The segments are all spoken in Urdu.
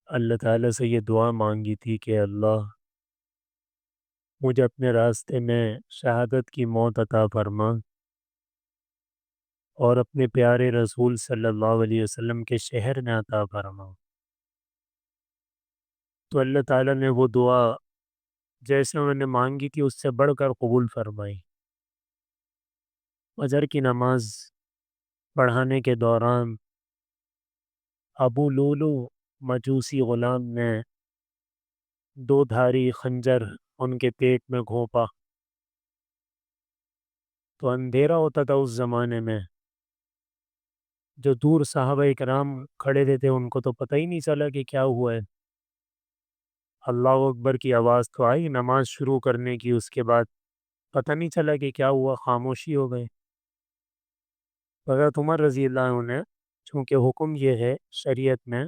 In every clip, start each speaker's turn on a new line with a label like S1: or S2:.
S1: اللہ تعالیٰ سے یہ دعا مانگی تھی کہ اللہ مجھے اپنے راستے میں شہادت کی موت عطا فرما اور اپنے پیارے رسول صلی اللہ علیہ وسلم کے شہر میں عطا فرما۔ تو اللہ تعالیٰ نے وہ دعا جیسے انہوں نے مانگی تھی اس سے بڑھ کر قبول فرمائی۔ فجر کی نماز پڑھانے کے دوران ابو لولو مجوسی غلام نے دو دھاری خنجر ان کے پیٹ میں گھونپا۔ تو اندھیرا ہوتا تھا اس زمانے میں، جو دور صحابہ کرام کھڑے تھے ان کو تو پتہ ہی نہیں چلا کہ کیا ہوا ہے۔ اللہ اکبر کی آواز تو آئی نماز شروع کرنے کی، اس کے بعد پتہ نہیں چلا کہ کیا ہوا، خاموشی ہو گئی۔ حضرت عمر رضی اللہ عنہ نے، چونکہ حکم یہ ہے شریعت میں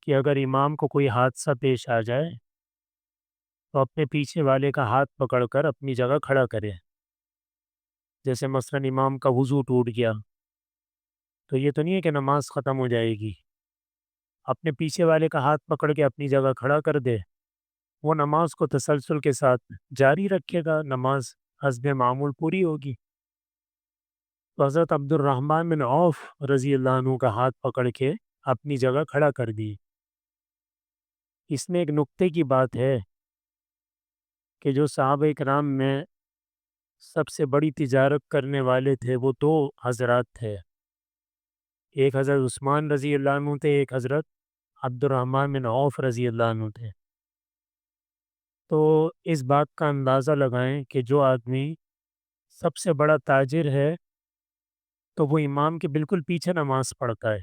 S1: کہ اگر امام کو کوئی حادثہ پیش آ جائے تو اپنے پیچھے والے کا ہاتھ پکڑ کر اپنی جگہ کھڑا کرے۔ جیسے مثلاً امام کا وضو ٹوٹ گیا تو یہ تو نہیں ہے کہ نماز ختم ہو جائے گی، اپنے پیچھے والے کا ہاتھ پکڑ کے اپنی جگہ کھڑا کر دے، وہ نماز کو تسلسل کے ساتھ جاری رکھے گا، نماز حسب معمول پوری ہوگی۔ تو حضرت عبد الرحمن بن عوف رضی اللہ عنہ کا ہاتھ پکڑ کے اپنی جگہ کھڑا کر دی۔ اس میں ایک نکتے کی بات ہے کہ جو صحابہ کرام میں سب سے بڑی تجارت کرنے والے تھے وہ دو حضرات تھے، ایک حضرت عثمان رضی اللہ عنہ تھے، ایک حضرت عبد الرحمن بن عوف رضی اللہ عنہ تھے۔ تو اس بات کا اندازہ لگائیں کہ جو آدمی سب سے بڑا تاجر ہے تو وہ امام کے بالکل پیچھے نماز پڑھتا ہے۔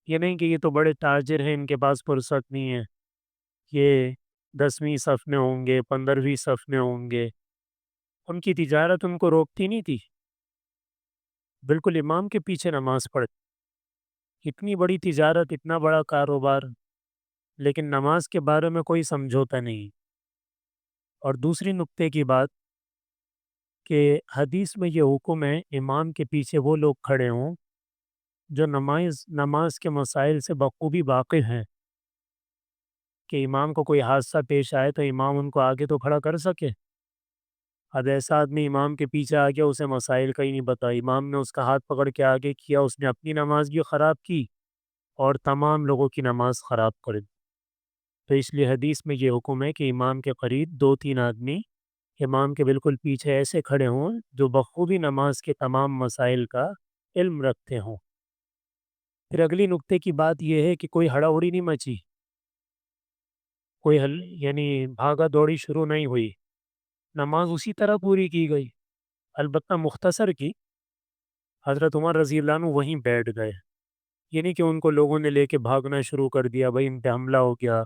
S1: یہ نہیں کہ یہ تو بڑے تاجر ہیں ان کے پاس فرصت نہیں ہے، یہ 10ویں صف میں ہوں گے، 15ویں صف میں ہوں گے، ان کی تجارت ان کو روکتی نہیں تھی، بالکل امام کے پیچھے نماز پڑھتی۔ اتنی بڑی تجارت، اتنا بڑا کاروبار، لیکن نماز کے بارے میں کوئی سمجھوتا نہیں۔ اور دوسری نکتے کی بات کہ حدیث میں یہ حکم ہے امام کے پیچھے وہ لوگ کھڑے ہوں جو نماز کے مسائل سے بخوبی واقف ہیں، کہ امام کو کوئی حادثہ پیش آئے تو امام ان کو آگے تو کھڑا کر سکے۔ اب ایسا آدمی امام کے پیچھے آ گیا، اسے مسائل کا ہی نہیں پتا، امام نے اس کا ہاتھ پکڑ کے آگے کیا، اس نے اپنی نماز بھی خراب کی اور تمام لوگوں کی نماز خراب کر دی۔ تو اس لیے حدیث میں یہ حکم ہے کہ امام کے قریب 2-3 آدمی امام کے بالکل پیچھے ایسے کھڑے ہوں جو بخوبی نماز کے تمام مسائل کا علم رکھتے ہوں۔ پھر اگلی نکتے کی بات یہ ہے کہ کوئی ہڑا اڑی نہیں مچی، کوئی یعنی بھاگا دوڑی شروع نہیں ہوئی، نماز اسی طرح پوری کی گئی، البتہ مختصر کی۔ حضرت عمر رضی اللہ عنہ وہیں بیٹھ گئے، یہ نہیں کہ ان کو لوگوں نے لے کے بھاگنا شروع کر دیا، بھائی ان پہ حملہ ہو گیا،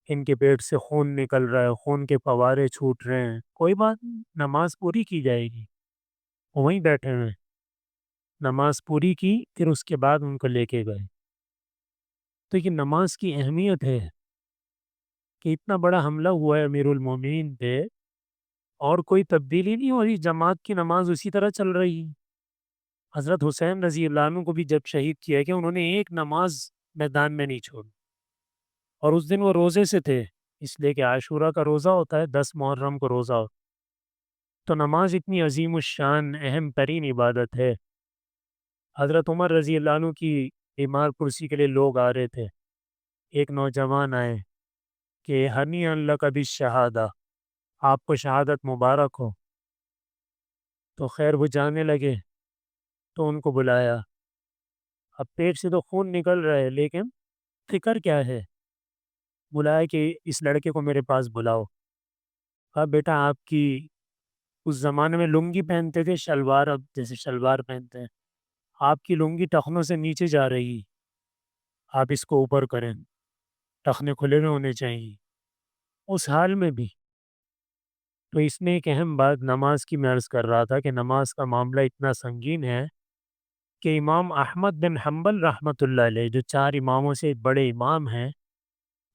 S1: ان کے پیٹ سے خون نکل رہا ہے، خون کے فوارے چھوٹ رہے ہیں، کوئی بات نہیں، نماز پوری کی جائے گی۔ وہ وہیں بیٹھے ہوئے، نماز پوری کی، پھر اس کے بعد ان کو لے کے گئے۔ تو یہ نماز کی اہمیت ہے کہ اتنا بڑا حملہ ہوا ہے امیر المومنین پہ اور کوئی تبدیلی نہیں ہو رہی، جماعت کی نماز اسی طرح چل رہی ہے۔ حضرت حسین رضی اللہ عنہ کو بھی جب شہید کیا کہ انہوں نے ایک نماز میدان میں نہیں چھوڑی، اور اس دن وہ روزے سے تھے، اس لیے کہ عاشورہ کا روزہ ہوتا ہے، 10 محرم کو روزہ ہوتا ہے۔ تو نماز اتنی عظیم الشان اہم ترین عبادت ہے۔ حضرت عمر رضی اللہ عنہ کی بیمار کرسی کے لیے لوگ آ رہے تھے، ایک نوجوان آئے کہ ہنی اللہ کا بھی شہادہ، آپ کو شہادت مبارک ہو۔ تو خیر وہ جانے لگے تو ان کو بلایا، اب پیٹ سے تو خون نکل رہا ہے لیکن فکر کیا ہے؟ بلایا کہ اس لڑکے کو میرے پاس بلاؤ۔ کہا بیٹا آپ کی، اس زمانے میں لنگی پہنتے تھے، شلوار اب جیسے شلوار پہنتے ہیں، آپ کی لنگی ٹخنوں سے نیچے جا رہی، آپ اس کو اوپر کریں، ٹخنے کھلے ہوئے ہونے چاہیے اس حال میں بھی۔ تو اس میں ایک اہم بات نماز کی میں عرض کر رہا تھا کہ نماز کا معاملہ اتنا سنگین ہے کہ امام احمد بن حنبل رحمۃ اللہ علیہ، جو 4 اماموں سے بڑے امام ہیں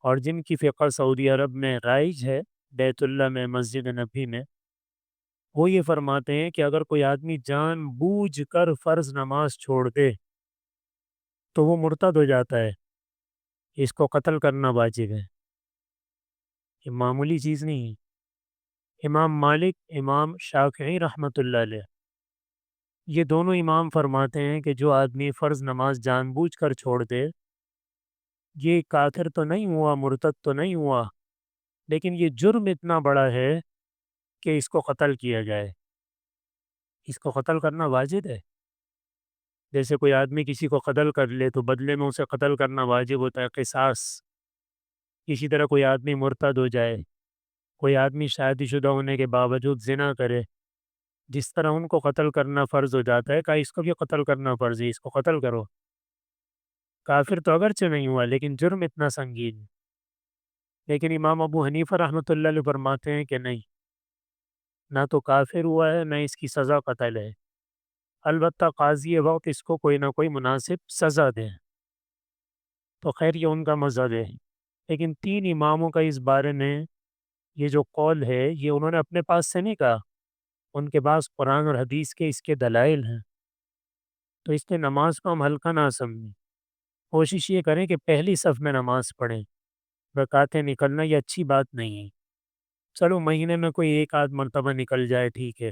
S1: اور جن کی فقہ سعودی عرب میں رائج ہے، بیت اللہ میں، مسجد نبی میں، وہ یہ فرماتے ہیں کہ اگر کوئی آدمی جان بوجھ کر فرض نماز چھوڑ دے تو وہ مرتد ہو جاتا ہے، اس کو قتل کرنا واجب ہے، یہ معمولی چیز نہیں ہے۔ امام مالک، امام شافعی رحمۃ اللہ علیہ، یہ دونوں امام فرماتے ہیں کہ جو آدمی فرض نماز جان بوجھ کر چھوڑ دے، یہ کافر تو نہیں ہوا، مرتد تو نہیں ہوا، لیکن یہ جرم اتنا بڑا ہے کہ اس کو قتل کیا جائے، اس کو قتل کرنا واجب ہے۔ جیسے کوئی آدمی کسی کو قتل کر لے تو بدلے میں اسے قتل کرنا واجب ہوتا ہے، قصاص۔ اسی طرح کوئی آدمی مرتد ہو جائے، کوئی آدمی شادی شدہ ہونے کے باوجود زنا کرے، جس طرح ان کو قتل کرنا فرض ہو جاتا ہے، کہ اس کو بھی قتل کرنا فرض ہے، اس کو قتل کرو۔ کافر تو اگرچہ نہیں ہوا لیکن جرم اتنا سنگین ہے۔ لیکن امام ابو حنیفہ رحمۃ اللہ علیہ فرماتے ہیں کہ نہیں، نہ تو کافر ہوا ہے، نہ اس کی سزا قتل ہے، البتہ قاضی وقت اس کو کوئی نہ کوئی مناسب سزا دیں۔ تو خیر یہ ان کا مذہب ہے، لیکن تین اماموں کا اس بارے میں یہ جو قول ہے، یہ انہوں نے اپنے پاس سے نہیں کہا، ان کے پاس قرآن اور حدیث کے اس کے دلائل ہیں۔ تو اس کے نماز کو ہم ہلکا نہ سمجھیں، کوشش یہ کریں کہ پہلی صف میں نماز پڑھیں، رکعتیں نکلنا یہ اچھی بات نہیں ہے۔ چلو مہینے میں کوئی ایک آدھ مرتبہ نکل جائے ٹھیک ہے،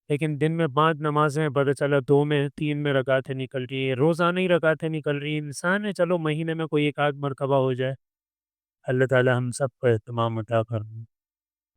S1: لیکن دن میں 5 نمازیں پتہ چلا 2 میں 3 میں رکعتیں نکل رہی ہے، روزانہ ہی رکعتیں نکل رہی ہیں، انسان ہے، چلو مہینے میں کوئی ایک آدھ مرتبہ ہو جائے۔ اللہ تعالی ہم سب کو اہتمام عطا کریں۔